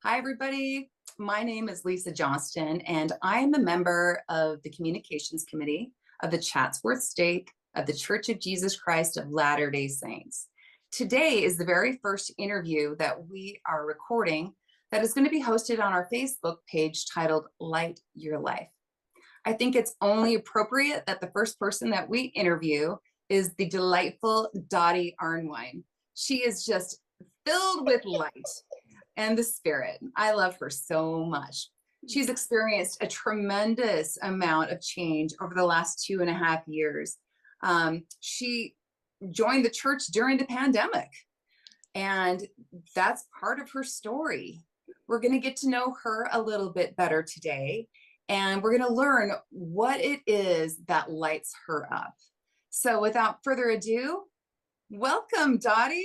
Hi, everybody. My name is Lisa Johnston, and I am a member of the Communications Committee of the Chatsworth Stake of the Church of Jesus Christ of Latter-day Saints. Today is the very first interview that we are recording that is going to be hosted on our Facebook page titled Light Your Life. I think it's only appropriate that the first person that we interview is the delightful Dotty Arnwine. She is just filled with light and the spirit. I love her so much. She's experienced a tremendous amount of change over the last 2.5 years. She joined the church during the pandemic, and that's part of her story. We're going to get to know her a little bit better today, and we're going to learn what it is that lights her up. So without further ado, welcome, Dotty.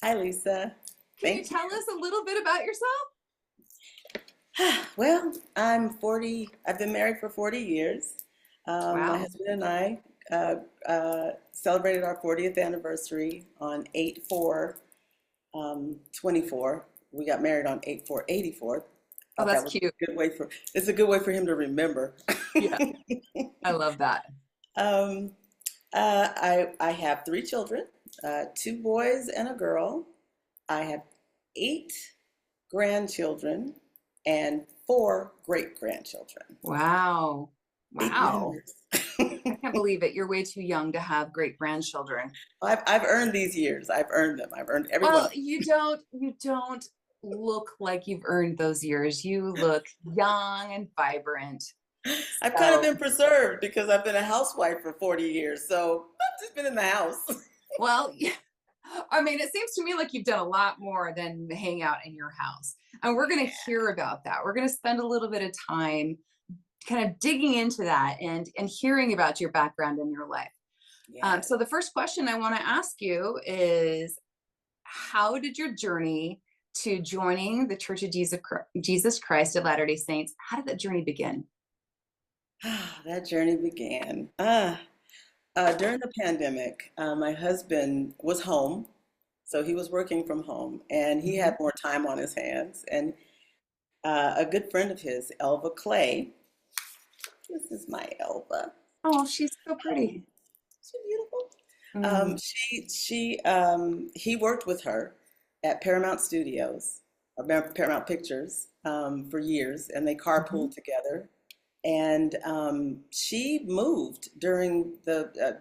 Hi, Lisa. Can you tell us a little bit about yourself? Well, I'm 40. I've been married for 40 years. Wow. My husband and I celebrated our 40th anniversary on 8/4/24. We got married on 8/4/84. Oh, that's cute. It's a good way for him to remember. Yeah, I love that. I have 3 children, 2 boys and a girl. I have 8 grandchildren and 4 great-grandchildren. Wow. 8 Wow. members. I can't believe it. You're way too young to have great grandchildren. I've earned these years. I've earned them. I've earned every one Well, of them. you don't look like you've earned those years. You look young and vibrant. I've kind of been preserved because I've been a housewife for 40 years. So I've just been in the house. Well, yeah. I mean, it seems to me like you've done a lot more than hang out in your house. And we're going to hear about that. We're going to spend a little bit of time kind of digging into that and hearing about your background in your life. Yes. So the first question I want to ask you is, how did your journey to joining the Church of Jesus Christ of Latter-day Saints, how did that journey begin? That journey began during the pandemic. My husband was home, so he was working from home, and he had more time on his hands. And a good friend of his, Elva Clay, this is my Elva. Oh, she's so pretty. She's beautiful. Mm. He worked with her at Paramount Studios, or Paramount Pictures, for years, and they carpooled together. And she moved during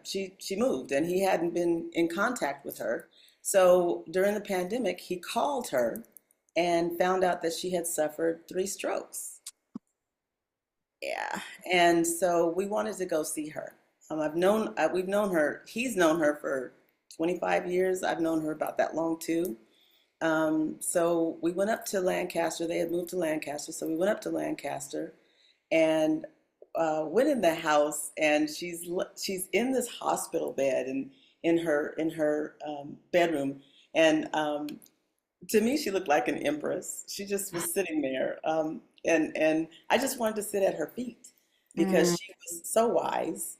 she moved, and he hadn't been in contact with her. So during the pandemic, he called her and found out that she had suffered 3 strokes. Yeah, and so we wanted to go see her. We've known her. He's known her for 25 years. I've known her about that long too. So we went up to Lancaster. They had moved to Lancaster, so we went up to Lancaster and went in the house. And she's in this hospital bed and in her bedroom. And to me, she looked like an empress. She just was sitting there, and I just wanted to sit at her feet because she was so wise.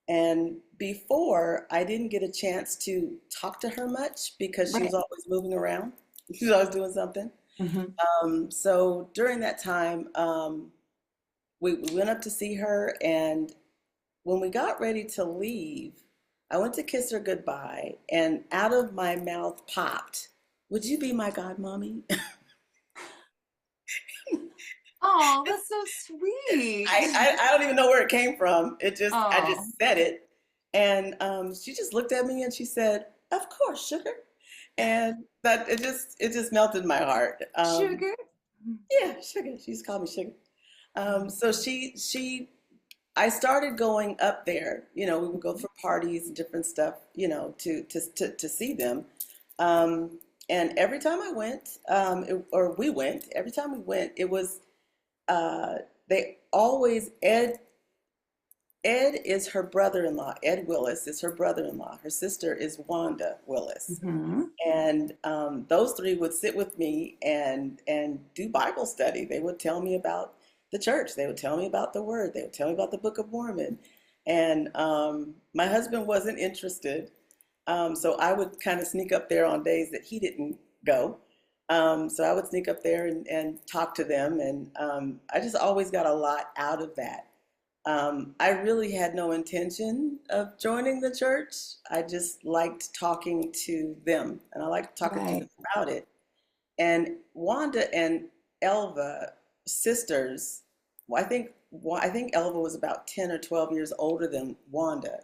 And before, I didn't get a chance to talk to her much because she was always moving around. She was always doing something. So during that time, we went up to see her, and when we got ready to leave, I went to kiss her goodbye, and out of my mouth popped, "Would you be my godmommy?" Oh, that's so sweet. I don't even know where it came from. I just said it, and she just looked at me and she said, "Of course, sugar," and that it just melted my heart. Sugar? Yeah, sugar. She used to call me sugar. So I started going up there. We would go for parties and different stuff. To see them. And every time I went, every time we went, it was. They always Ed is her brother-in-law. Ed Willis is her brother-in-law. Her sister is Wanda Willis. And those 3 would sit with me and do Bible study. They would tell me about the church. They would tell me about the Word. They would tell me about the Book of Mormon. And my husband wasn't interested, so I would kind of sneak up there on days that he didn't go. So I would sneak up there and talk to them, and I just always got a lot out of that. I really had no intention of joining the church. I just liked talking to them, and I liked talking to them Right. about it. And Wanda and Elva, sisters, I think Elva was about 10 or 12 years older than Wanda.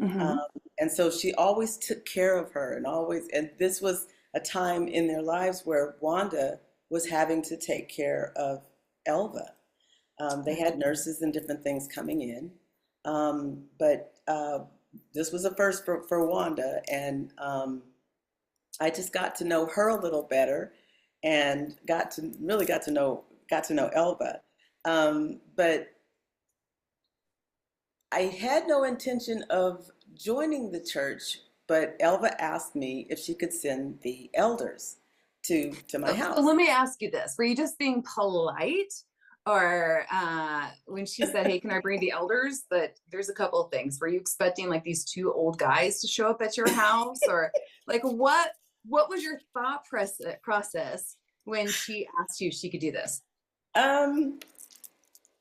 Um, Hmm. and so she always took care of her and always, and this was a time in their lives where Wanda was having to take care of Elva. They had nurses and different things coming in. But this was a first for Wanda. And I just got to know her a little better and got to know Elva. But I had no intention of joining the church, but Elva asked me if she could send the elders to my So house. let me ask you this. Were you just being polite? Or when she said, "Hey, can I bring the elders?" But there's a couple of things. Were you expecting like these two old guys to show up at your house? Or like what was your thought process when she asked you if she could do this? Um,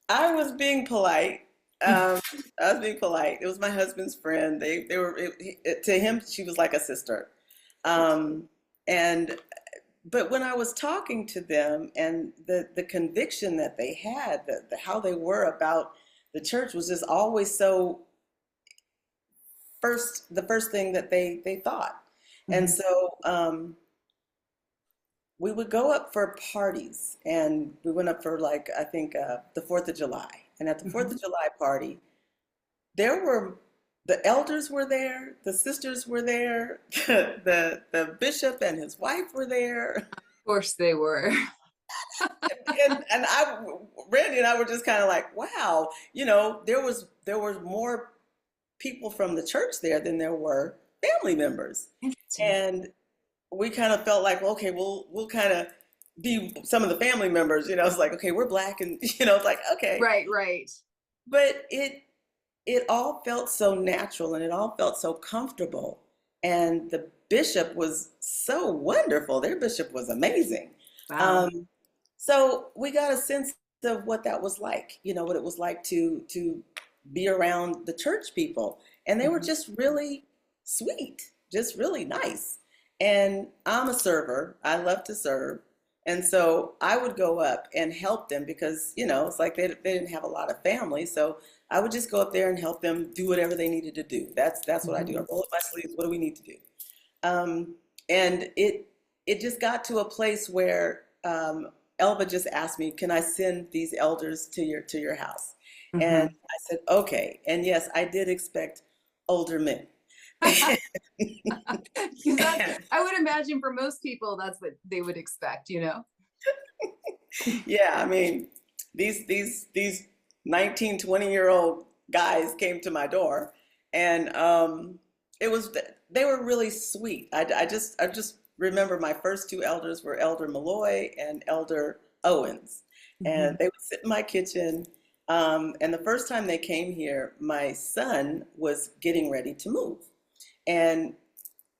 I was being polite. Um, I was being polite. It was my husband's friend. They were to him. She was like a sister. Um, and but when I was talking to them and the conviction that they had, how they were about the church was just always so the first thing that they thought. And Mhm. so we would go up for parties, and we went up for like I think the Fourth of July. And at the Fourth Mhm. of July party, there were the elders were there, the sisters were there, the bishop and his wife were there, Of course they were. and Randy and I were just kind of like, wow, there was more people from the church there than there were family members, Interesting. and we kind of felt like, well, okay, we'll kind of be some of the family members. It's like, okay, we're black, and it's like, okay, Right, right. but it all felt so natural and it all felt so comfortable, and the bishop was so wonderful. Their bishop was amazing. Wow. Um, so we got a sense of what that was like, what it was like to be around the church people, and they were Mhm. just really sweet, just really nice. And I'm a server. I love to serve. And so I would go up and help them because, it's like they didn't have a lot of family. So I would just go up there and help them do whatever they needed to do. That's what I do. I Mhm. roll up my sleeves. What do we need to do? Um, and it just got to a place where Elba just asked me, "Can I send these elders to your house?" And Mhm. I said, "Okay." And yes, I did expect older men. Because that, I would imagine for most people, that's what they would expect, you know? Yeah, I mean, these 19, 20-year-old guys came to my door, and it was they were really sweet. I just remember my first two elders were Elder Malloy and Elder Owens, and Mhm. they would sit in my kitchen. And the first time they came here, my son was getting ready to move, and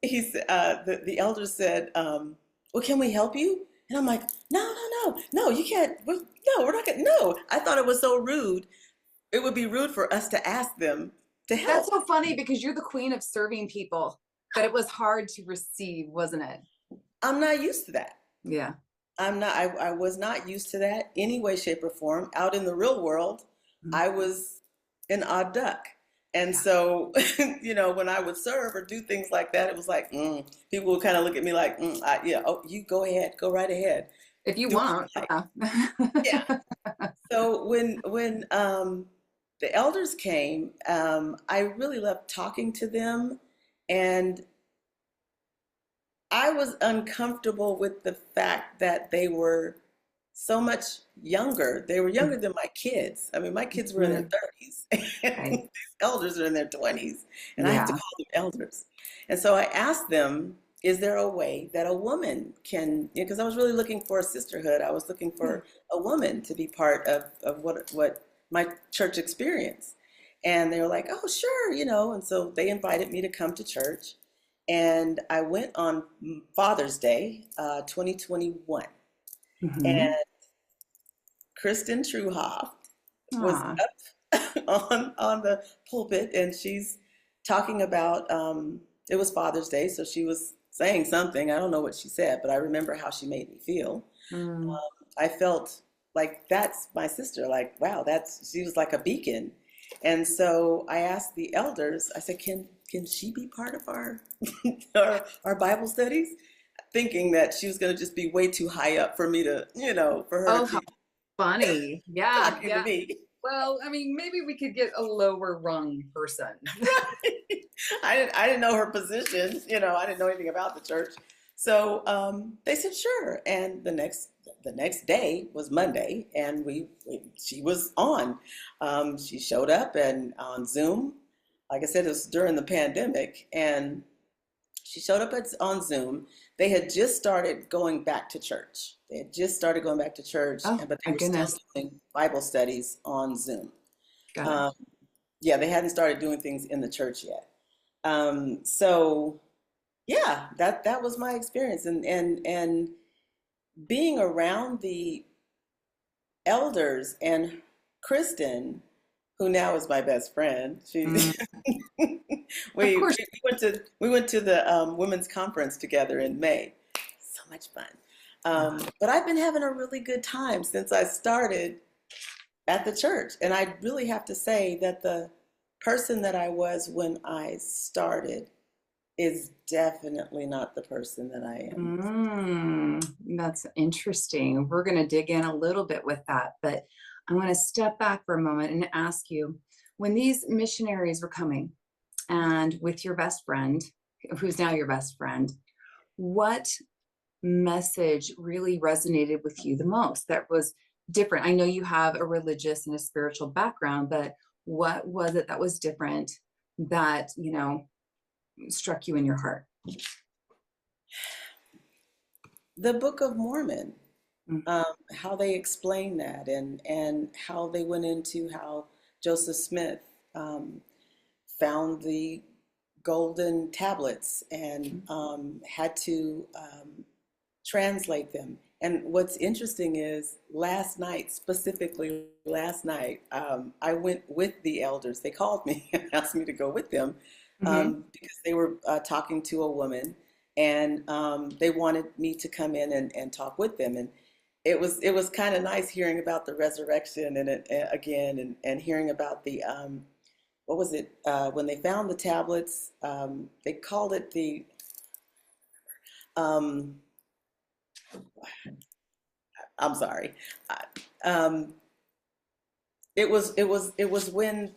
the elder said, "Well, can we help you?" And I'm like, "No, no, no, no, you can't. No, we're not gonna. No." I thought it was so rude. It would be rude for us to ask them to That's help. so funny because you're the queen of serving people, but it was hard to receive, wasn't it? I'm not used to that. Yeah. I was not used to that any way, shape, or form. Out in the real world, Mhm. I was an odd duck. And Yeah. so, when I would serve or do things like that, it was like, people would kind of look at me like, yeah, oh, you go ahead, go right ahead, If you do what want, you like. Yeah. yeah. So when the elders came, I really loved talking to them, and I was uncomfortable with the fact that they were so much younger. They were younger than my kids. I mean, my kids were in their Mhm. 30s, and Right. these elders are in their 20s, and I have to Yeah. call them elders. And so I asked them, is there a way that a woman can, because I was really looking for a sisterhood. I was looking Yeah. for a woman to be part of what my church experienced. And they were like, oh, sure, and so they invited me to come to church. and I went on Father's Day, 2021, and Mm-hmm. Kristen Truhoff was Ah, up on the pulpit, and she's talking about it was Father's Day, so she was saying something. I don't know what she said, but I remember how she made me feel. mm. I felt like that's my sister. Like, wow, that's she was like a beacon. And so I asked the elders. I said, can she be part of our our Bible studies? Thinking that she was going to just be way too high up for me to, for her Oh, to how be funny. Yeah, talking to yeah. me. Well, I mean, maybe we could get a lower rung person. I didn't know her position. I didn't know anything about the church. So they said sure. And the next day was Monday, and she was on. She showed up and on Zoom. Like I said, it was during the pandemic, and she showed up on Zoom. They had just started going back to church. They had just started going back to church, Oh, but they my were still goodness. doing Bible studies on Zoom. Got it. Um, yeah, they hadn't started doing things in the church yet. So yeah, that was my experience, and being around the elders and Kristen, who now is my best friend. She Mm, we, of we course. we went to the women's conference together in May. So much fun. Ah, But I've been having a really good time since I started at the church, and I really have to say that the person that I was when I started is definitely not the person that I am. that's interesting. We're going to dig in a little bit with that, but I'm going to step back for a moment and ask you, when these missionaries were coming and with your best friend, who's now your best friend, what message really resonated with you the most that was different? I know you have a religious and a spiritual background, but what was it that was different that, struck you in your heart? The Book of Mormon, Mm, how they explain that, and how they went into how Joseph Smith found the golden tablets and had to translate them. And what's interesting is last night, specifically last night, I went with the elders. They called me and asked me to go with them mhm. because they were talking to a woman, and they wanted me to come in and talk with them. And it was kind of nice hearing about the resurrection again, and hearing about the what was it when they found the tablets? They called it the um, I'm sorry. Uh, Um, it was when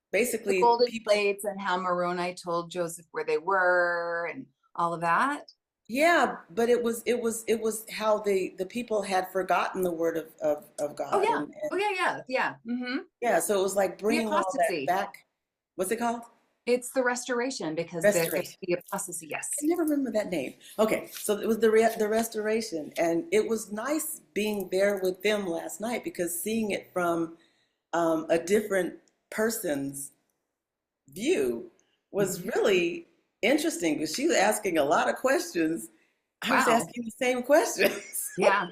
The basically golden people, plates and how Moroni told Joseph where they were and all of that. yeah, but it was how the people had forgotten the word of Oh God, yeah. and Oh yeah, yeah, yeah. yeah, so it was like The bringing all that apostasy. back. What's it called? It's the restoration because Restoration. the apostasy. I Yes. never remember that name. Okay, so it was the restoration, and it was nice being there with them last night because seeing it from a different person's view was Mhm. really interesting because she was asking a lot of questions. I was Wow. asking the same questions. Yeah.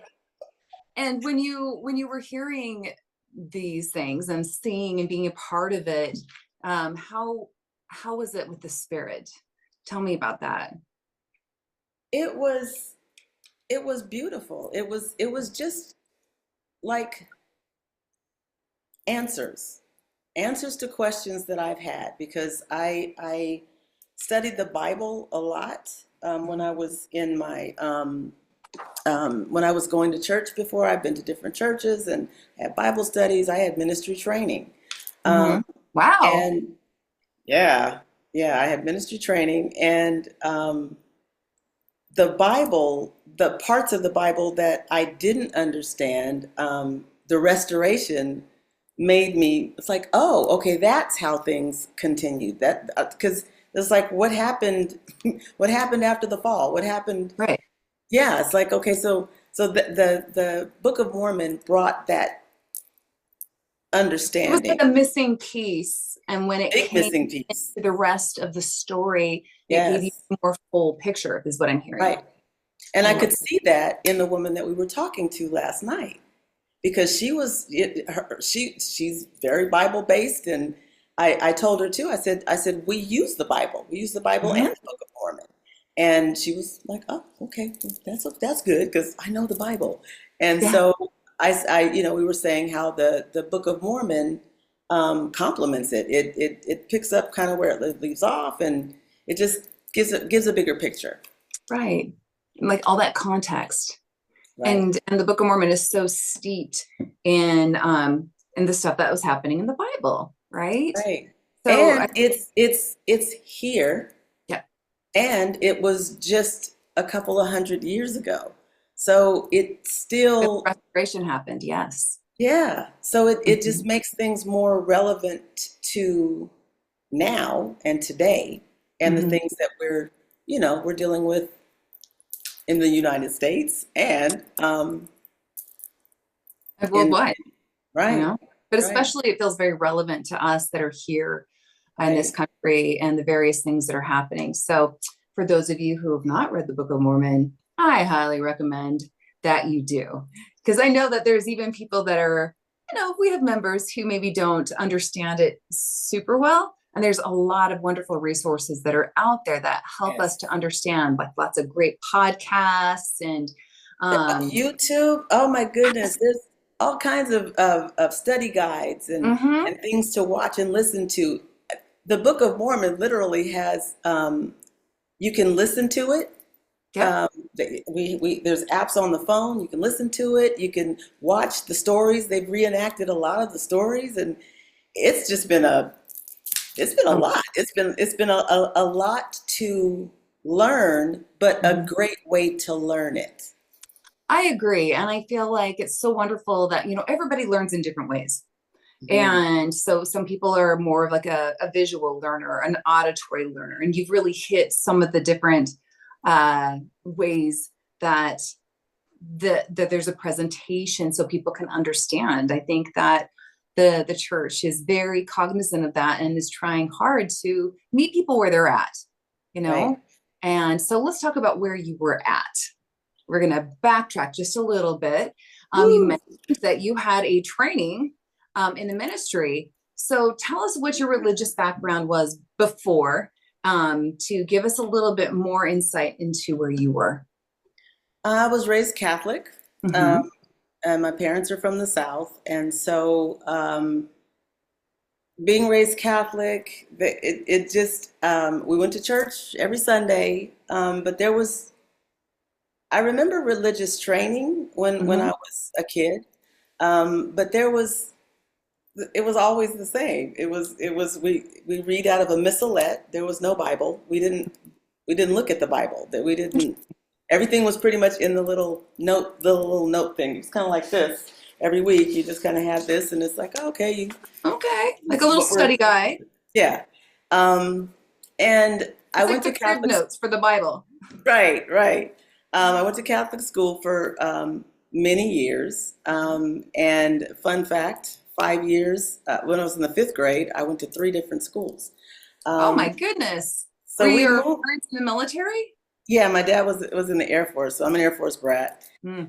And when you were hearing these things and seeing and being a part of it, how was it with the spirit? Tell me about that. it was it was beautiful. It was just like answers. Answers to questions that I've had because I studied the Bible a lot when I was in my when I was going to church before. I've been to different churches and had Bible studies. I had ministry training. Um, Hmm. Wow. and yeah, yeah, I had ministry training, and the Bible, the parts of the Bible that I didn't understand, the restoration made me, it's like, oh, okay, that's how things continued. That because it's like what happened, what happened after the fall? What happened? Right. Yeah, it's like, okay, so the Book of Mormon brought that It was like understanding. a missing piece. And when it Big came missing into piece. the rest of the story, it gave you Yes, a more full picture, is what I'm hearing. right. And I And could see that in the woman that we were talking to last night, because she's very Bible based, and I told her too. I said we use the Bible. We use the Bible and Mhm. the Book of Mormon. And she was like, "Oh, okay, well, that's good because I know the Bible." And Yeah, so we were saying how the Book of Mormon complements it. It picks up kind of where it leaves off, and it just gives a bigger picture. right. Like all that context. Right. And the Book of Mormon is so steeped in the stuff that was happening in the Bible, right? Right. So And it's here, yeah, and it was just a couple of 100 years ago. So it the still, restoration happened, yes. yeah. So it just Mhm. makes things more relevant to now and today, and the Mhm. things that we're dealing with in the United States and And in worldwide, you right, know, but right, especially it feels very relevant to us that are here in this right. country and the various things that are happening. So for those of you who have not read the Book of Mormon, I highly recommend that you do. Because I know that there's even people that are, we have members who maybe don't understand it super well. And there's a lot of wonderful resources that are out there that help us Yes. to understand, like lots of great podcasts and um, YouTube, oh my goodness, there's all kinds of study guides mhm, and things to watch and listen to. The Book of Mormon literally has, you can listen to it. yep. Um, there's apps on the phone. You can listen to it. You can watch the stories. They've reenacted a lot of the stories, and it's just been a Um, lot. It's been a lot to learn, but a mhm. great way to learn it. I agree. And I feel like it's so wonderful that, everybody learns in different ways. Mhm. And so some people are more of like a visual learner, an auditory learner, and you've really hit some of the different ways that that there's a presentation so people can understand. I think that the church is very cognizant of that and is trying hard to meet people where they're at, you Right. know? And so let's talk about where you were at. We're going to backtrack just a little bit. You Woo. mentioned that you had a training in the ministry. So tell us what your religious background was before to give us a little bit more insight into where you were. I was raised Catholic, um, Mm-hmm. and my parents are from the South, and so being raised Catholic, it just we went to church every Sunday, but I remember religious training when I Mm-hmm. was a kid, but it was always the same. It was we read out of a missalette. There was no Bible. We didn't look at the Bible. That we didn't. Everything was pretty much in the little note thing. It's kind of like this. Every week, you just kind of have this, and it's like, oh, okay, Okay, like this a is little what we're, study guide. yeah. Um, and I It's like went to the crib Catholic. notes for the Bible. Right, right. I went to Catholic school for many years. And fun fact, 5 years, when I was in the fifth grade, I went to three different schools. Oh my Um, goodness. Were so we your moved. parents in the military? Yeah, my dad was in the Air Force, so I'm an Air Force brat. Hmm.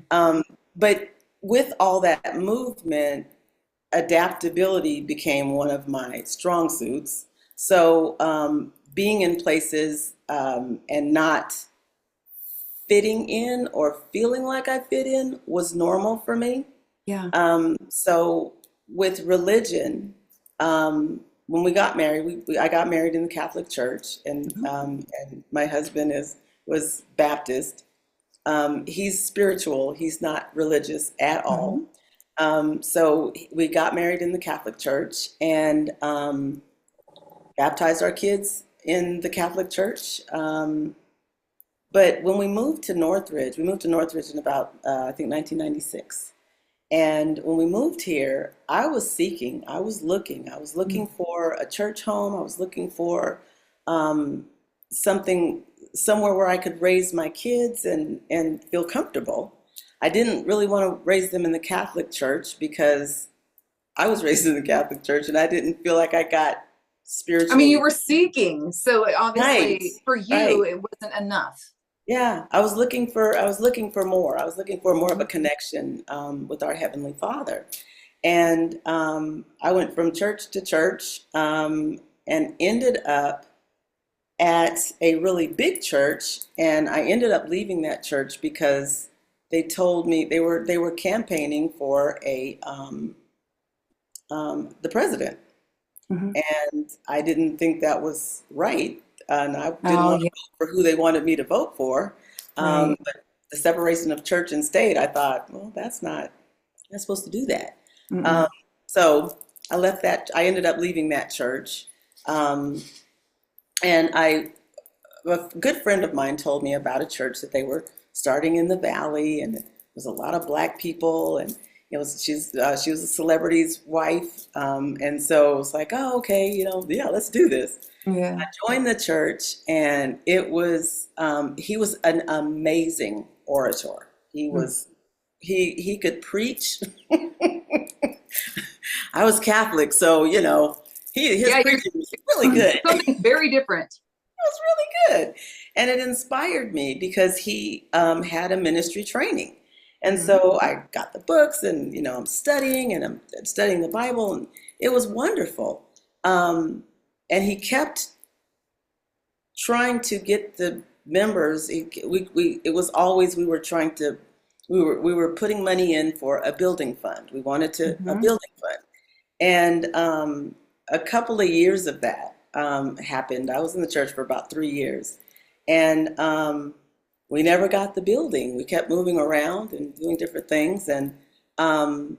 But with all that movement, adaptability became one of my strong suits. So being in places and not fitting in or feeling like I fit in was normal for me. Yeah. So with religion, when we got married, I got married in the Catholic Church, Mhm. and my husband was Baptist. He's spiritual. He's not religious at all. Mhm. So we got married in the Catholic Church and baptized our kids in the Catholic Church. But when we moved to Northridge in about, I think, 1996. And when we moved here, I was looking Mm. for a church home. I was looking for um, something, somewhere where I could raise my kids and feel comfortable. I didn't really want to raise them in the Catholic Church because I was raised in the Catholic Church, and I didn't feel like I got I mean, you spiritually were seeking, so right, obviously for you, right. it wasn't enough. Yeah, I was looking for more. I was looking for more of a Mhm. connection with our Heavenly Father. And I went from church to church and ended up at a really big church. And I ended up leaving that church because they told me they were campaigning for the president. Mhm. And I didn't think that was right. And I didn't Oh, want to yeah, vote for who they wanted me to vote for. right. But the separation of church and state, I thought, well, that's supposed to do that. Um, Mm-mm. so I left that. I ended up leaving that church. Um, and a good friend of mine told me about a church that they were starting in the valley, and there was a lot of black people, and she was a celebrity's wife, and so it was like, oh, okay, yeah, let's do this. Yeah. Joined the church, and he was an amazing orator. Mm. He could preach. I was Catholic, so his Yeah, you're preaching was really good. something very different. Was really good. And it inspired me because he had a ministry training. And Mhm. so I got the books and, I'm studying and I'm studying the Bible and it was wonderful. Um, and he kept trying to get the members. It was always, we were putting money in for a building fund. We wanted a Mhm. building fund. And a couple of years of that happened. I was in the church for about 3 years. And we never got the building. We kept moving around and doing different things. And um,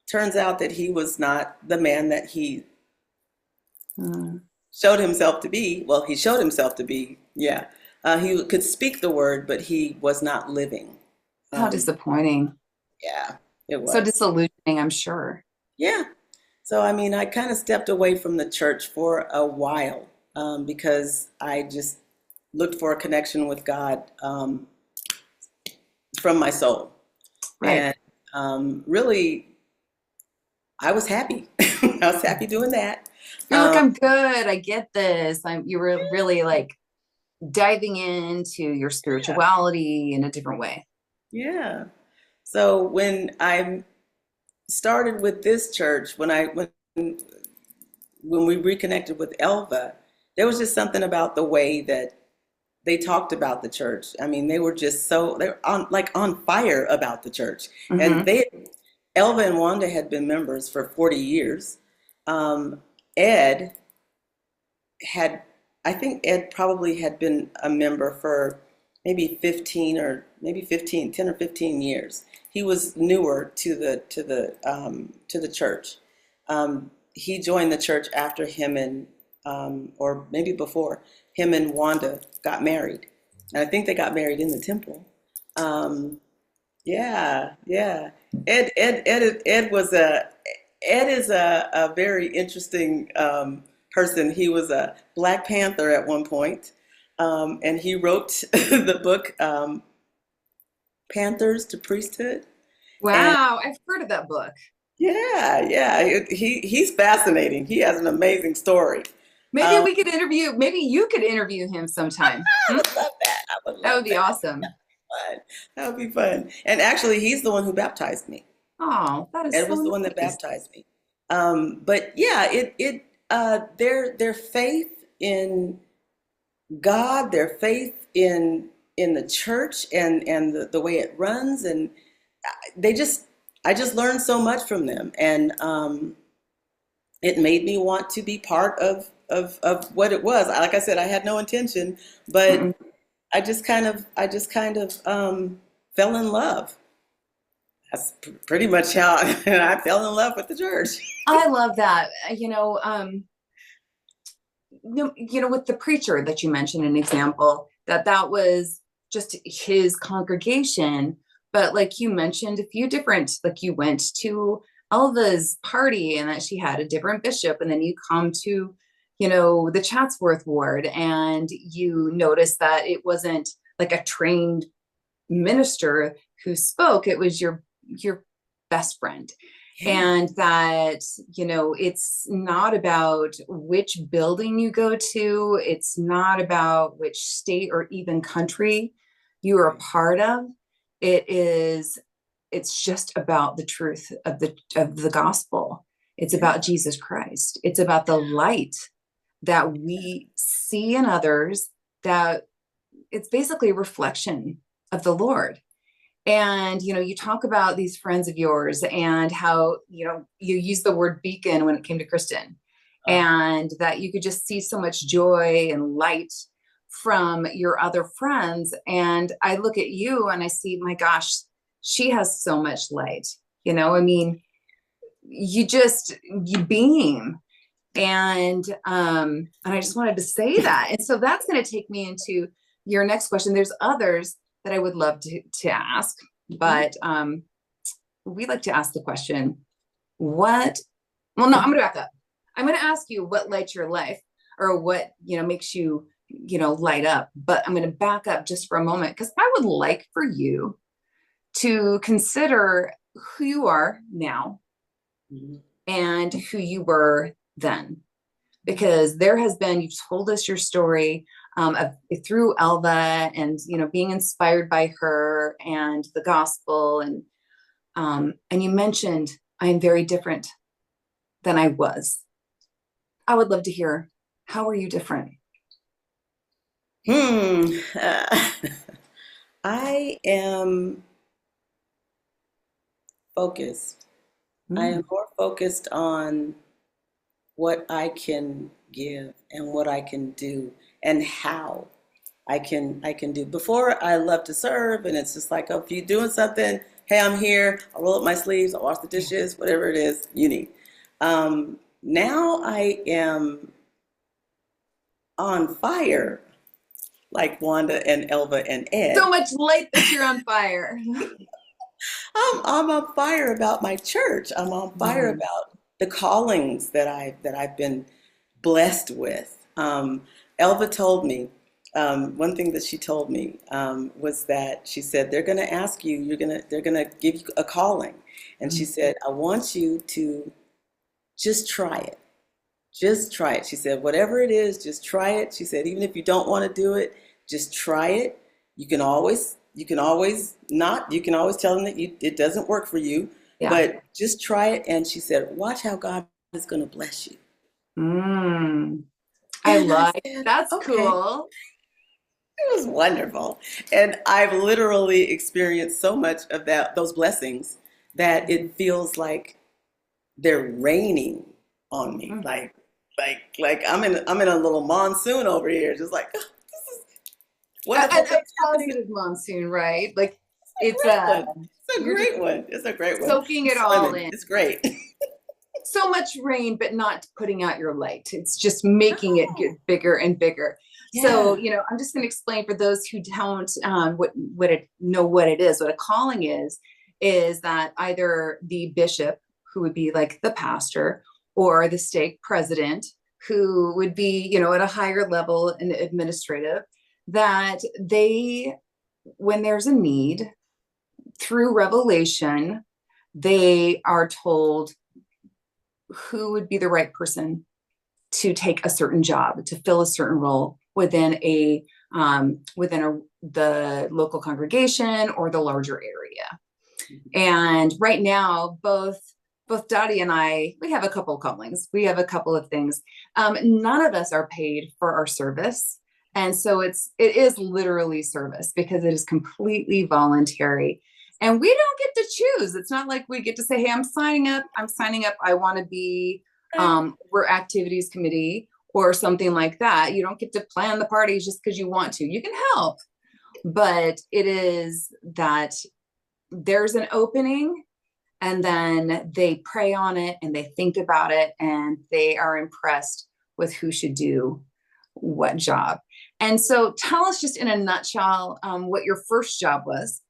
turns out that he was not the man that he Mm. showed himself to be. Well, he showed himself to be, yeah. He could speak the word, but he was not living. How Um, disappointing. yeah, it So was. disillusioning, I'm sure. Yeah. So, I mean, I kind of stepped away from the church for a while because I just looked for a connection with God from my soul. Right. And really, I was happy. I was happy doing that. You're like, Um, I'm good. I get this. You were really like diving into your yeah, spirituality in a different way. yeah. So when I started with this church, when we reconnected with Elva, there was just something about the way that they talked about the church. I mean, they were on fire about the church. And Hmm. Elva and Wanda had been members for 40 years. Um, Ed had, I think Ed probably had been a member for maybe 10 or 15 years. He was newer to the church. He joined the church after him and or maybe before him and Wanda got married. And I think they got married in the temple. Um, yeah, yeah. Ed is a very interesting person. He was a Black Panther at one point, and he wrote the book Panthers to Priesthood. And Wow. I've heard of that book. yeah, yeah, he's fascinating. He has an amazing story. Maybe Um, we could interview, maybe you could interview him sometime. I Hmm? would love that. I would That love would be that. awesome. Fun. That would be fun. And actually, he's the one who baptized me. Oh, that is Ed so was the one that nice. baptized me. But yeah, their faith in God, their faith in the church and the way it runs, and they just I just learned so much from them, and it made me want to be part of what it was. Like I said, I had no intention, Mm-mm. but I just kind of fell in love. That's pretty much how I fell in love with the church. I love that. With the preacher that you mentioned, an example that was just his congregation, but like you mentioned, a few different, like you went to Elva's party and that she had a different bishop, and then you come to, the Chatsworth ward, and you notice that it wasn't like a trained minister who spoke; it was your best friend. Yeah. And that, it's not about which building you go to. It's not about which state or even country you are a part of. It's just about the truth of the gospel. It's Yeah. about Jesus Christ. It's about the light that we see in others, that it's basically a reflection of the Lord. And, you talk about these friends of yours and how, you use the word beacon when it came to Kristen, Oh, and that you could just see so much joy and light from your other friends. And I look at you and I see, my gosh, she has so much light. I mean, you beam. And I just wanted to say that. And so that's going to take me into your next question. There's others that I would love to ask, but we like to ask the question, I'm going to back up. I'm going to ask you what lights your life, or what, makes you, light up. But I'm going to back up just for a moment, because I would like for you to consider who you are now and who you were then. Because there has been, you've told us your story through Elva, and being inspired by her and the gospel, and you mentioned, I am very different than I was. I would love to hear, how are you different? Hmm. I am focused. I am Mm. more focused on what I can give and what I can do and how I can do. Before, I love to serve, and it's just like, oh, if you're doing something, hey, I'm here. I'll roll up my sleeves. I'll wash the Yeah. dishes, whatever it is you need. Now I am on fire, like Wanda and Elva and So Ed. much light that you're on fire. I'm on fire about my church. I'm on fire Mm. about the callings that I've been blessed with. Elva told me, one thing that she told me was that she said, they're going to ask you, they're going to give you a calling. And she Mm. said, I want you to just try it. Just try it. She said, whatever it is, just try it. She said, even if you don't want to do it, just try it. You can always tell them that it doesn't work for you, Yeah. but just try it. And she said, watch how God is going to bless you. Mm. I And I like, said, that's okay. cool. It was wonderful. And I've literally experienced so much of those blessings, that it feels like they're raining on me. Mm. Like I'm in a little monsoon over here, just like, oh, this is wonderful A things happening. positive monsoon, right? Like, It's a it's great one. It's a you're just great one. It's a great one. soaking I'm it all swimming. in. It's great. So much rain, but not putting out your light. It's just making it Oh, get bigger and bigger. So, yeah. I'm just going to explain for those who don't know what it is, what a calling is that either the bishop, who would be like the pastor, or the stake president, who would be, at a higher level in administrative, that they, when there's a need, through revelation, they are told who would be the right person to take a certain job, to fill a certain role within the local congregation or the larger area. And right now, both Dotty and I, we have a couple of callings. We have a couple of things. None of us are paid for our service. And so it is literally service, because it is completely voluntary. And we don't get to choose. It's not like we get to say, hey, I'm signing up. I want to be Right. we're activities committee or something like that. You don't get to plan the parties just because you want to. You can help, but it is that there's an opening, and then they pray on it and they think about it, and they are impressed with who should do what job. And so tell us just in a nutshell, what your first job was.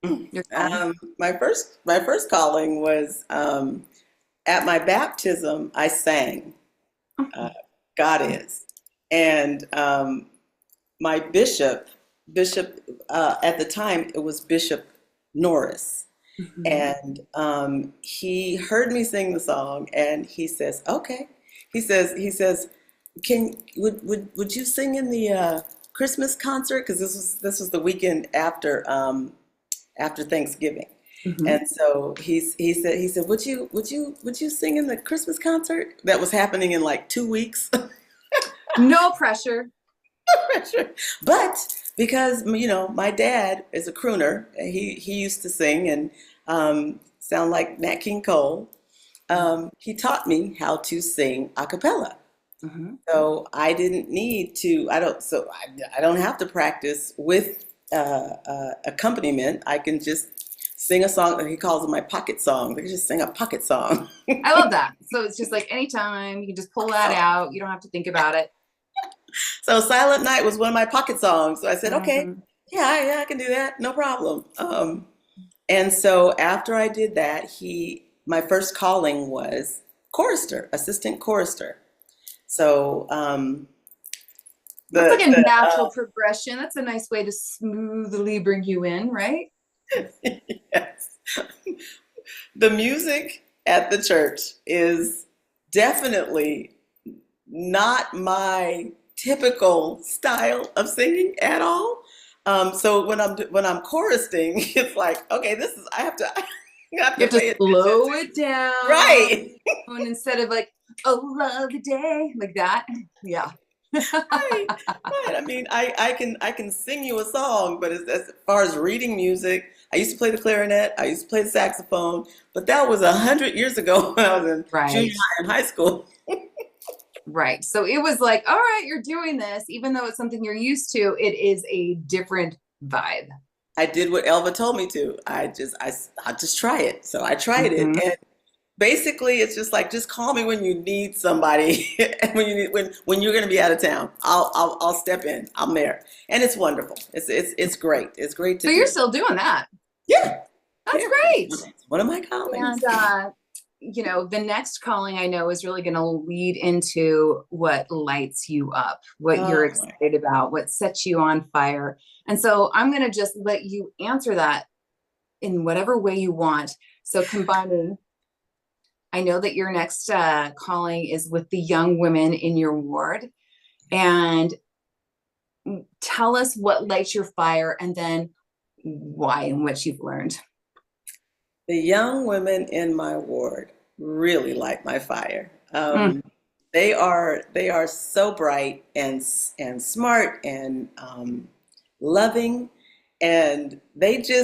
Your calling. My first calling was, at my baptism. I sang, uh, God is, and my bishop at the time, it was Bishop Norris, Mhm. And he heard me sing the song, and he says, "Okay." He says, would you sing in the Christmas concert? Because this was the weekend after Thanksgiving. Mhm. And so he said, would you sing in the Christmas concert that was happening in like 2 weeks? No pressure. Sure. But because my dad is a crooner, he used to sing and sound like Nat King Cole. He taught me how to sing a cappella. Mhm. So I didn't need to. I don't have to practice with accompaniment. I can just sing a song. He calls it my pocket song. I can just sing a pocket song. I love that. So it's just like anytime you can just pull that out. You don't have to think about it. So Silent Night was one of my pocket songs. So I said, okay, Mhm. yeah, I can do that, no problem. And so after I did that, my first calling was chorister, assistant chorister. So That's like the a the natural progression. That's a nice way to smoothly bring you in, right? yes. The music at the church is definitely not my typical style of singing at all. So when I'm chorusing, it's like, okay, I have to I have You to have to pay attention slow to. it down. Right. And instead of like, oh, love the day, like that. Yeah. Right, right. I mean, I can sing you a song, but as far as reading music, I used to play the clarinet, I used to play the saxophone, but that was 100 years ago when I was in junior Right. high and high school. Right. So it was like, all right, you're doing this, even though it's something you're used to, it is a different vibe. I did what Elva told me to. I just try it. So I tried it, Mhm. and basically it's just like just call me when you need somebody, and when you're going to be out of town. I'll step in. I'm there, and it's wonderful. It's great. It's great So to you're do. still doing that. Yeah, That's yeah. great. It's one of my callings. And the next calling I know is really going to lead into what lights you up, what you're Oh my. excited about, what sets you on fire. And so I'm going to just let you answer that in whatever way you want. So combining, I know that your next calling is with the young women in your ward. And tell us what lights your fire and then why and what you've learned. The young women in my ward really light my fire. Mm. They are so bright and smart and loving, and they're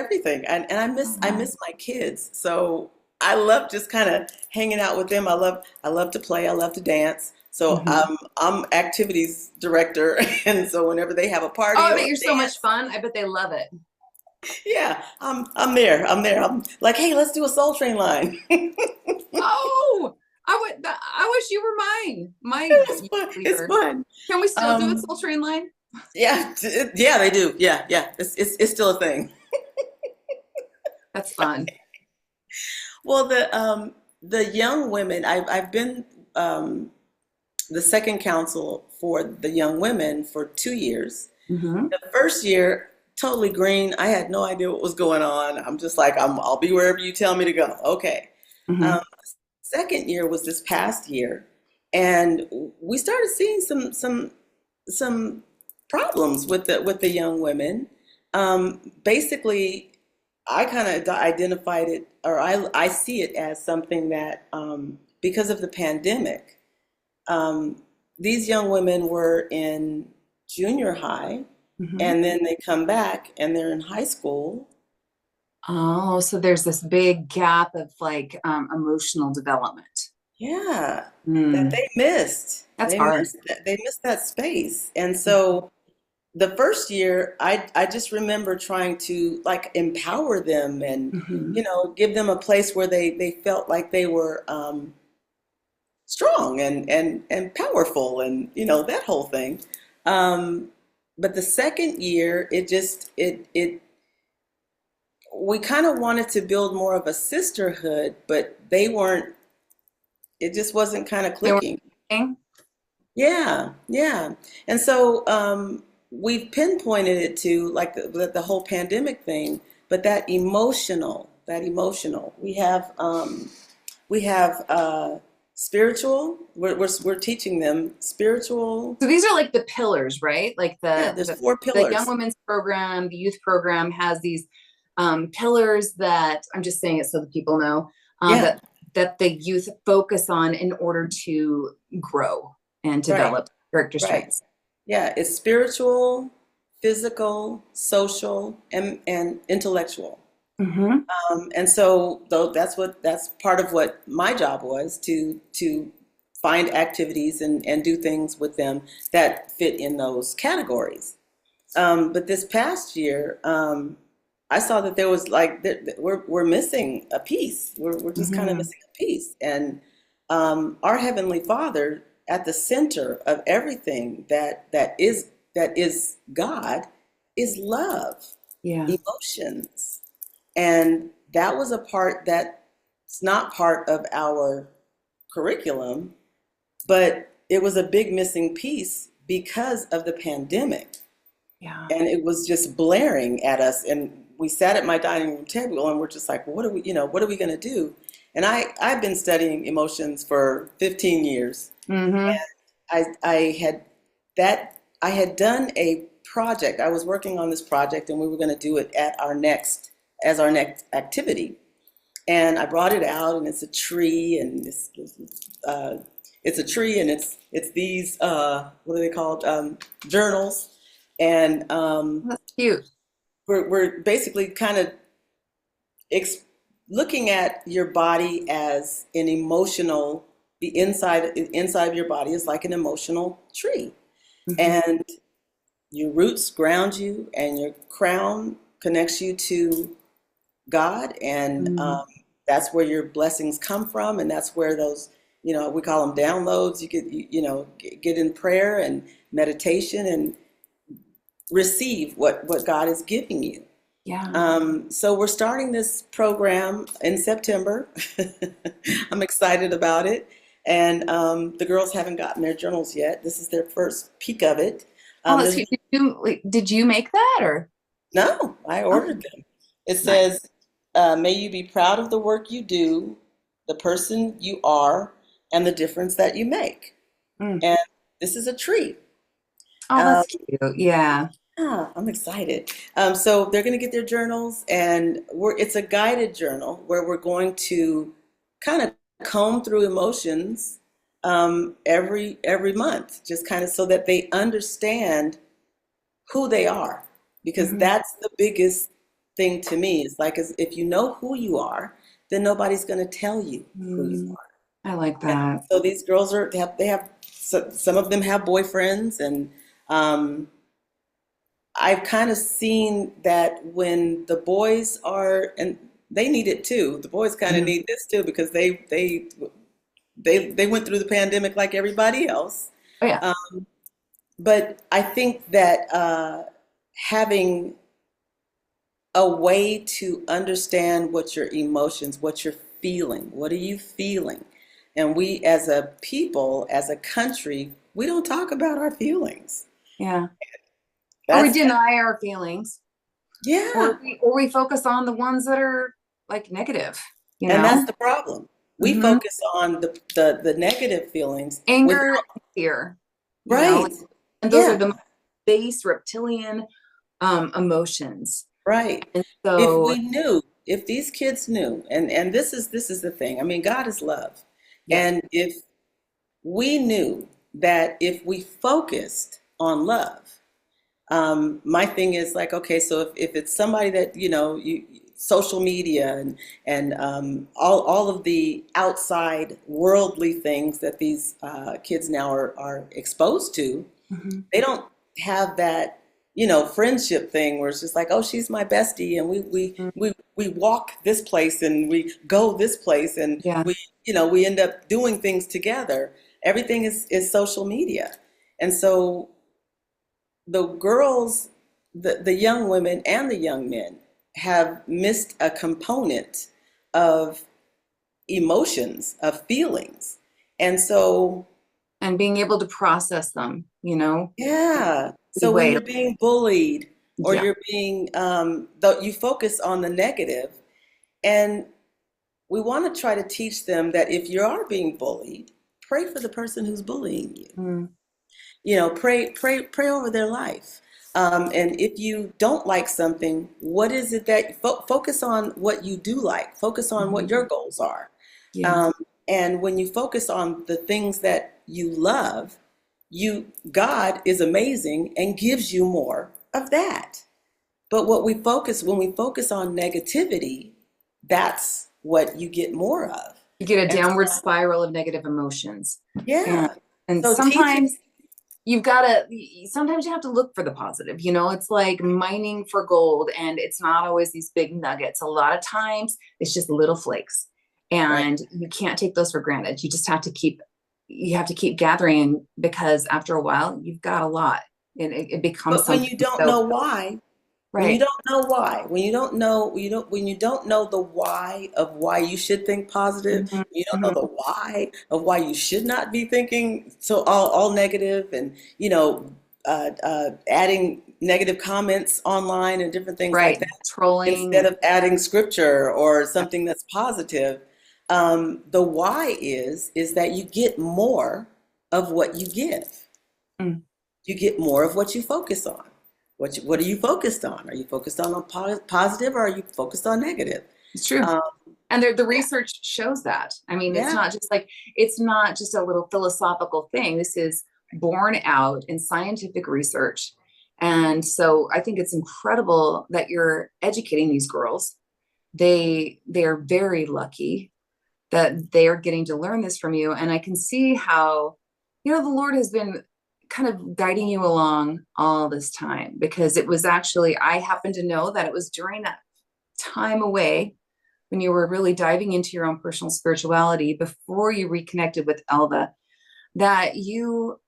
everything. And I miss my kids. So I love just kind of hanging out with them. I love to play. I love to dance. So Mhm. I'm activities director, and so whenever they have a Oh, party I or bet you're a so much dance, fun. I bet they love it. yeah, I'm there. I'm there. I'm like, hey, let's do a Soul Train line. Oh, I wish you were mine. My It's youth fun. It's leader. fun. Can we still do a Um, Soul Train line? yeah, yeah, they do. Yeah, yeah. It's still a thing. That's fun. Well, the young women, I've been um, the second council for the young women for 2 years. Hmm. The first year, totally green. I had no idea what was going on. I'm just like, I'll be wherever you tell me to go. Okay. Hmm. Um, Second year was this past year, and we started seeing some problems with the young women. Basically, I kind of identified it, or I see it as something that because of the pandemic, um, these young women were in junior high, Hmm. and then they come back and they're in high school. Oh, so there's this big gap of like emotional development. Yeah, that Mm, they missed. that's They hard. missed that. They missed that space. And so the first year, I just remember trying to like empower them and Hmm. give them a place where they felt like they were strong and powerful and that whole thing. Um, but the second year, it just it we kind of wanted to build more of a sisterhood, but they weren't. It just wasn't kind of They were clicking. thinking, Yeah, yeah. And so we've pinpointed it to like the whole pandemic thing, but that emotional, we have spiritual. We're teaching them spiritual. So these are like the pillars, right? Like Yeah, there's four the young pillars. women's program, the youth program has these pillars that I'm just saying it so that people know Yeah, that the youth focus on in order to grow and right, develop character right. strengths. Yeah, it's spiritual, physical, social, and intellectual. Mm-hmm. And so, though, that's part of what my job was to find activities and do things with them that fit in those categories. But this past year, I saw that there was like we're missing a piece. We're just kind of Mm-hmm. missing a piece, and our Heavenly Father at the center of everything that is God is love, Yeah. emotions. And that was a part that's not part of our curriculum, but it was a big missing piece because of the pandemic. Yeah. And it was just blaring at us. And we sat at my dining room table and we're just like, what are we going to do? And I've been studying emotions for 15 years. Mm-hmm. I had I had done a project. I was working on this project and we were going to do it as our next activity. And I brought it out and it's a tree and it's a tree and it's these what are they called, journals. And That's cute. we're basically kind of ex- looking at your body as an emotional, the inside of your body is like an emotional tree. Mm-hmm. And your roots ground you, and your crown connects you to God, and Mm-hmm. that's where your blessings come from, and that's where those, we call them downloads. You could, get in prayer and meditation and receive what God is giving you. Yeah. So we're starting this program in September. I'm excited about it. And the girls haven't gotten their journals yet. This is their first peek of it. Oh, that's There's cute. Did you make that or? no, I Oh, ordered them. It nice. says, may you be proud of the work you do, the person you are, and the difference that you make. Mm. And this is a treat. Oh, Um, that's cute. Yeah. I'm excited. So they're going to get their journals, and it's a guided journal where we're going to kind of comb through emotions every month, just kind of so that they understand who they are, because Mm-hmm. that's the biggest thing to me. It's like if you know who you are, then nobody's going to tell you who you Mm, are. I like And that. so these girls they have some of them have boyfriends, and um, I've kind of seen that when the boys are, and they need it too. The boys kind of Mhm. need this too because they went through the pandemic like everybody else. Oh yeah. Um, but I think that having a way to understand what your emotions, what you're feeling, what are you feeling, and we as a people, as a country, we don't talk about our feelings. Yeah. Or we That's deny our feelings, yeah. or we focus on the ones that are like negative, you And that's know? the problem. We Hmm. focus on the negative feelings Anger without, and fear, right. and those are Yeah, the base reptilian emotions. right. And If so, we knew, if these kids knew, and this is the thing. I mean, God is love. yep. And if we knew that if we focused on love, my thing is like, okay, so if it's somebody that, social media and all of the outside worldly things that these kids now are exposed to, Hmm. they don't have that, friendship thing where it's just like, oh, she's my bestie, and we walk this place and we go this place and Yeah. we end up doing things together. Everything is social media. And so the girls, the young women and the young men have missed a component of emotions, of feelings. And so and being able to process them, Yeah. the So when way. you're being bullied or Yeah. you're being, though you focus on the negative, and we want to try to teach them that if you are being bullied, pray for the person who's bullying you. Mm, Pray over their life. And if you don't like something, what is it that focus on what you do like? Focus on what mhm. your goals are. Yeah. Um, and when you focus on the things that you love, God is amazing and gives you more of that. But when we focus on negativity, that's what you get more of. You get a And downward spiral of negative emotions. And yeah, and so teaching, sometimes you have to look for the positive. It's like mining for gold, and it's not always these big nuggets. A lot of times it's just little flakes, right? and you can't take those for granted. You have to keep gathering, because after a while you've got a lot, and it becomes But when something. you don't So know why, when you right. don't know why, when you don't know the why of why you should think positive, Mhm, you don't know mhm. the why of why you should not be thinking so all negative, and adding negative comments online and different things like Right. that, Trolling instead and of adding scripture or something that's positive. The why is that you get more of what you give. mm, You get more of what you focus on. What are you focused on? Are you focused on positive, or are you focused on negative? it's true. Um, And the research shows that. I mean, yeah, it's not just a little philosophical thing. This is borne out in scientific research. And so I think it's incredible that you're educating these girls. They are very lucky that they are getting to learn this from you. And I can see how, the Lord has been kind of guiding you along all this time, because I happen to know that it was during that time away when you were really diving into your own personal spirituality before you reconnected with Elva, that you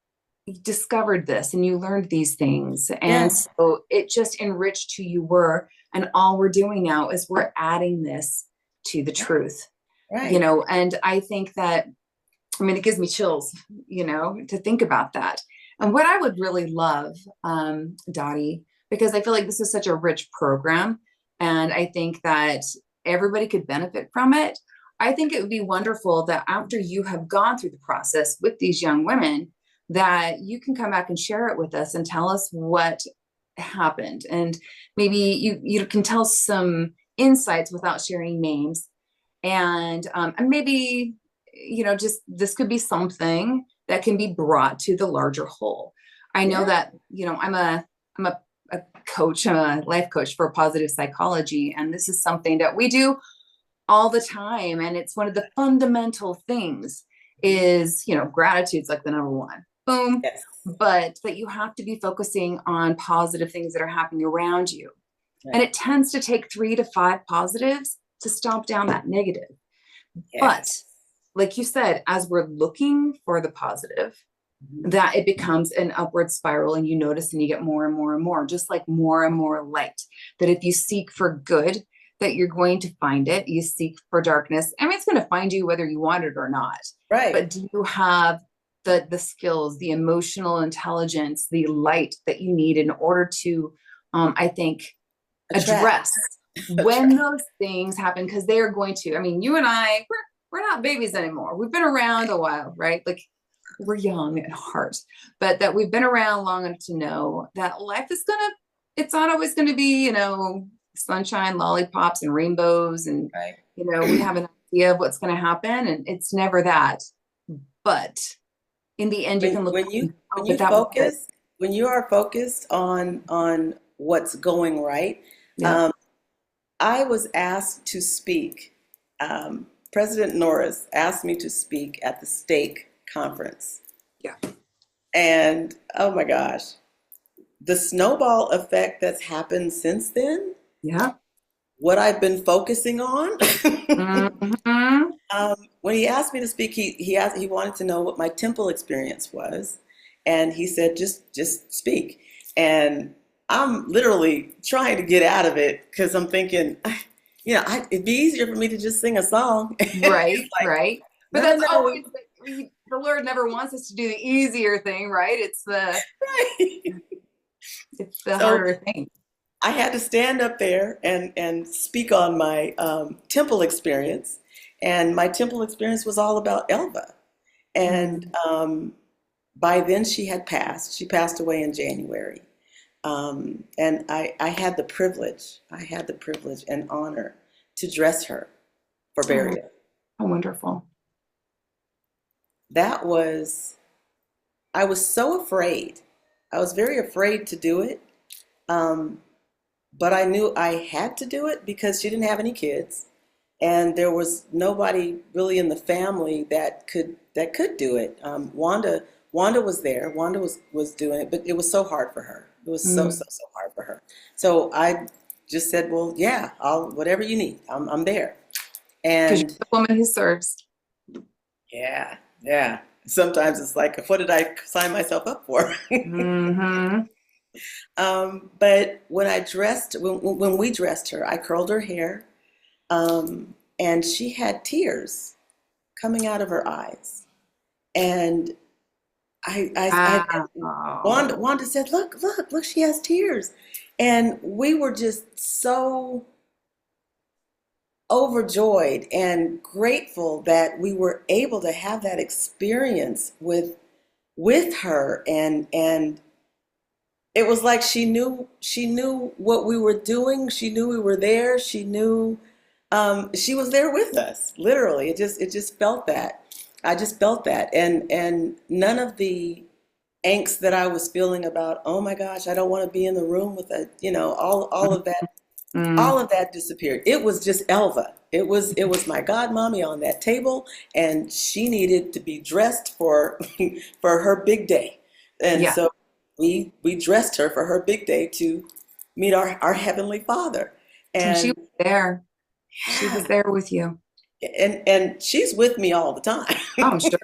discovered this and you learned these things. And yeah, so it just enriched who you were. And all we're doing now is we're adding this to the truth, right. and I think that, I mean, it gives me chills, to think about that. And what I would really love, Dottie, because I feel like this is such a rich program, and I think that everybody could benefit from it. I think it would be wonderful that after you have gone through the process with these young women, that you can come back and share it with us and tell us what happened. And maybe you can tell some insights without sharing names, and maybe just this could be something that can be brought to the larger whole. I know Yeah, that I'm a coach, I'm a life coach for positive psychology, and this is something that we do all the time, and it's one of the fundamental things is gratitude's like the number one, boom, yes, but that you have to be focusing on positive things that are happening around you, and right, it tends to take 3 to 5 positives to stomp down that negative. But yes. like you said, as we're looking for the positive, Mhm. that it becomes an upward spiral, and you notice and you get more and more and more, just like more and more light. That if you seek for good, that you're going to find it. You seek for darkness, I mean, it's going to find you whether you want it or not. Right. But do you have the skills, the emotional intelligence, the light that you need in order to, I think, Attract, address when attract. those things happen? Because they are going to. I mean, you and I, we're not babies anymore. We've been around a while, right? Like, we're young at heart, but that we've been around long enough to know that life is it's not always gonna be, sunshine, lollipops, and rainbows, and Right. we have an idea of what's gonna happen, and it's never that. But in the end, you When can look when back and you go, oh, when but you that was good. focus, when you are focused on what's going right, Yeah, um, I was asked to speak. President Norris asked me to speak at the stake conference. yeah, And oh my gosh, the snowball effect that's happened since then, yeah. what I've been focusing on. Mhm. When he asked me to speak, he wanted to know what my temple experience was, and he said, just speak. And I'm literally trying to get out of it because I'm thinking, it'd be easier for me to just sing a song. It's Right, like, right. But no, no, that's no. always the Lord never wants us to do the easier thing, right? Right. It's the So harder thing. I had to stand up there and speak on my temple experience. And my temple experience was all about Elva. And Mm. by then she had passed. She passed away in January. And I had the privilege and honor to dress her for Oh, burial. how wonderful. That was, I was so afraid. I was very afraid to do it. Um, but I knew I had to do it because she didn't have any kids. And there was nobody really in the family that could do it. Wanda was there. Wanda was doing it, but it was so hard for her. It was so Mm. so so hard for her. So I just said, well, yeah, I'll whatever you need. I'm there. Because you're And the woman who serves. yeah, yeah. Sometimes it's like, what did I sign myself up for? Mm-hmm. But when we dressed her, I curled her hair, and she had tears coming out of her eyes. And Wow. Wanda said, look, she has tears. And we were just so overjoyed and grateful that we were able to have that experience with her. And it was like she knew what we were doing. She knew we were there. She knew she was there with us. Literally, it just felt that. I just felt that, and none of the angst that I was feeling about, oh my gosh, I don't want to be in the room with all of that disappeared. It was just Elva. It was my godmommy on that table, and she needed to be dressed for for her big day. And Yeah. so we dressed her for her big day to meet our Heavenly Father. And she And was there. She was yeah, there with you. and she's with me all the time. Oh, I'm sure.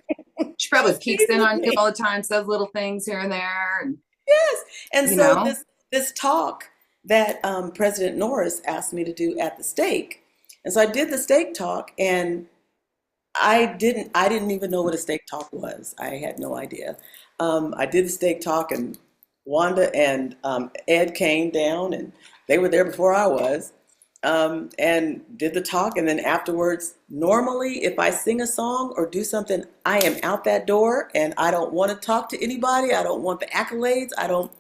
She probably peeks She's in with on you me. all the time, says little things here and there, and Yes. And you so know. this talk that President Norris asked me to do at the stake, and so I did the stake talk, and I didn't even know what a stake talk was. I had no idea. I did the stake talk, and Wanda and Ed came down, and they were there before I was, and did the talk. And then afterwards, normally, if I sing a song or do something, I am out that door, and I don't want to talk to anybody. I don't want the accolades. I don't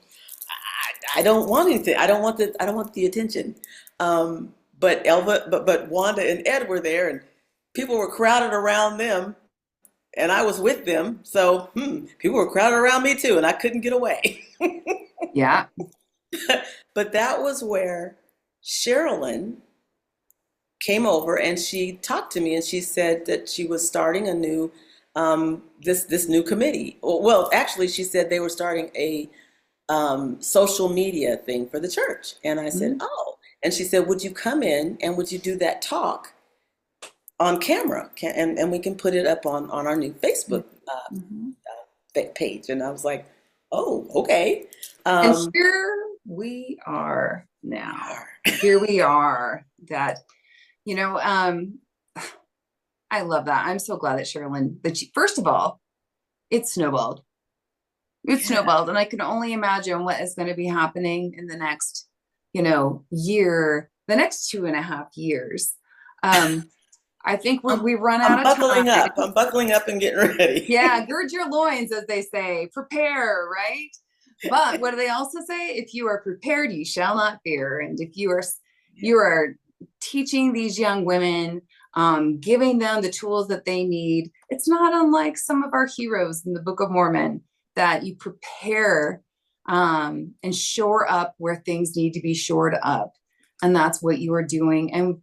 want anything. I don't want the attention. But Wanda and Ed were there, and people were crowded around them, and I was with them. So people were crowded around me too, and I couldn't get away. Yeah. But that was where Sherilyn came over and she talked to me, and she said that she was starting a new this new committee. Well, actually, she said they were starting a social media thing for the church. And I said, Mhm. oh. And she said, would you come in and would you do that talk on camera? And we can put it up on our new Facebook Mhm. page. And I was like, oh, okay. And Um, here we are now. Here we are. That you know, I love that. I'm so glad that Sherilyn. That she, first of all, it snowballed. It yeah. snowballed, and I can only imagine what is going to be happening in the next, year, the next 2.5 years. Um, I think we run I'm out of buckling time. up. I'm buckling up and getting ready. Yeah, gird your loins, as they say, prepare, right? But what do they also say? If you are prepared, you shall not fear. And if you are teaching these young women, giving them the tools that they need, it's not unlike some of our heroes in the Book of Mormon that you prepare and shore up where things need to be shored up. And that's what you are doing. And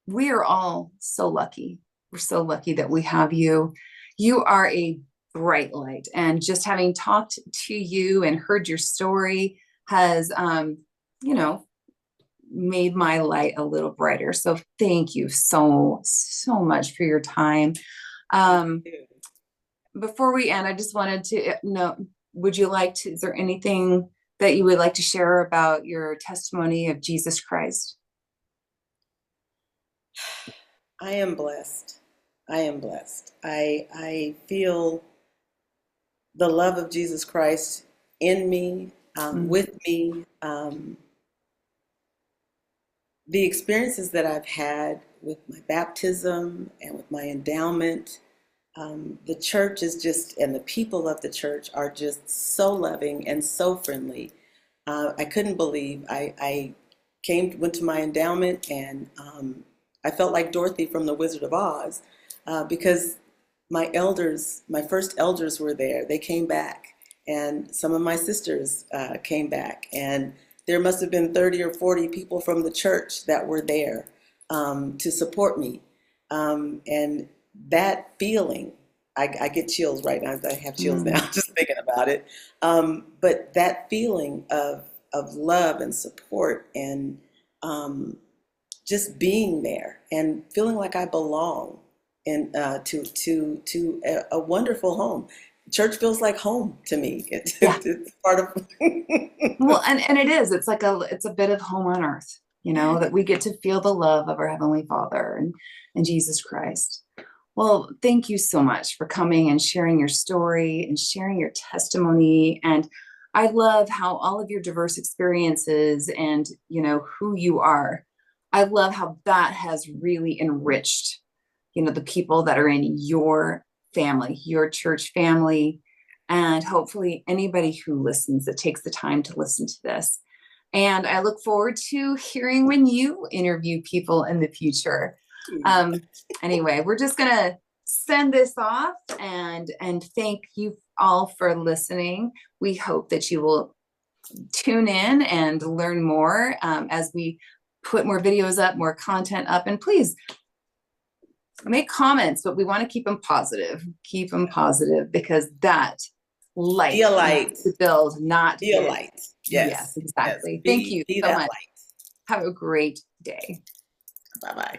we are all so lucky. We're so lucky that we have you. You are a bright light. And just having talked to you and heard your story has, you know, made my light a little brighter. So thank you so, so much for your time. Um, Before we end, I just wanted to know, is there anything that you would like to share about your testimony of Jesus Christ? I am blessed. I am blessed. I feel the love of Jesus Christ in me, Mm. with me, the experiences that I've had with my baptism and with my endowment. The church is just, and the people of the church are just so loving and so friendly. I couldn't believe I went to my endowment, and I felt like Dorothy from The Wizard of Oz, because my elders, my first elders were there. They came back, and some of my sisters came back, and there must have been 30 or 40 people from the church that were there to support me. And that feeling, I get chills right now. I have chills now Mm. just thinking about it. But that feeling of love and support, and just being there and feeling like I belong, and to a wonderful home. Church feels like home to me. Yeah. It's part of. Well, and it is. It's like it's a bit of home on earth, that we get to feel the love of our Heavenly Father and Jesus Christ. Well, thank you so much for coming and sharing your story and sharing your testimony. And I love how all of your diverse experiences and, who you are. I love how that has really enriched, the people that are in your family, your church family, and hopefully anybody who listens that takes the time to listen to this. And I look forward to hearing when you interview people in the future. Anyway, we're just gonna send this off and thank you all for listening. We hope that you will tune in and learn more as we put more videos up, more content up, and please make comments, but we want to keep them positive. Keep them positive, because that light Be a light. to build, not Be a hid. light. Yes, Yes. exactly. Yes. Thank you Be so that much. light. Have a great day. Bye bye.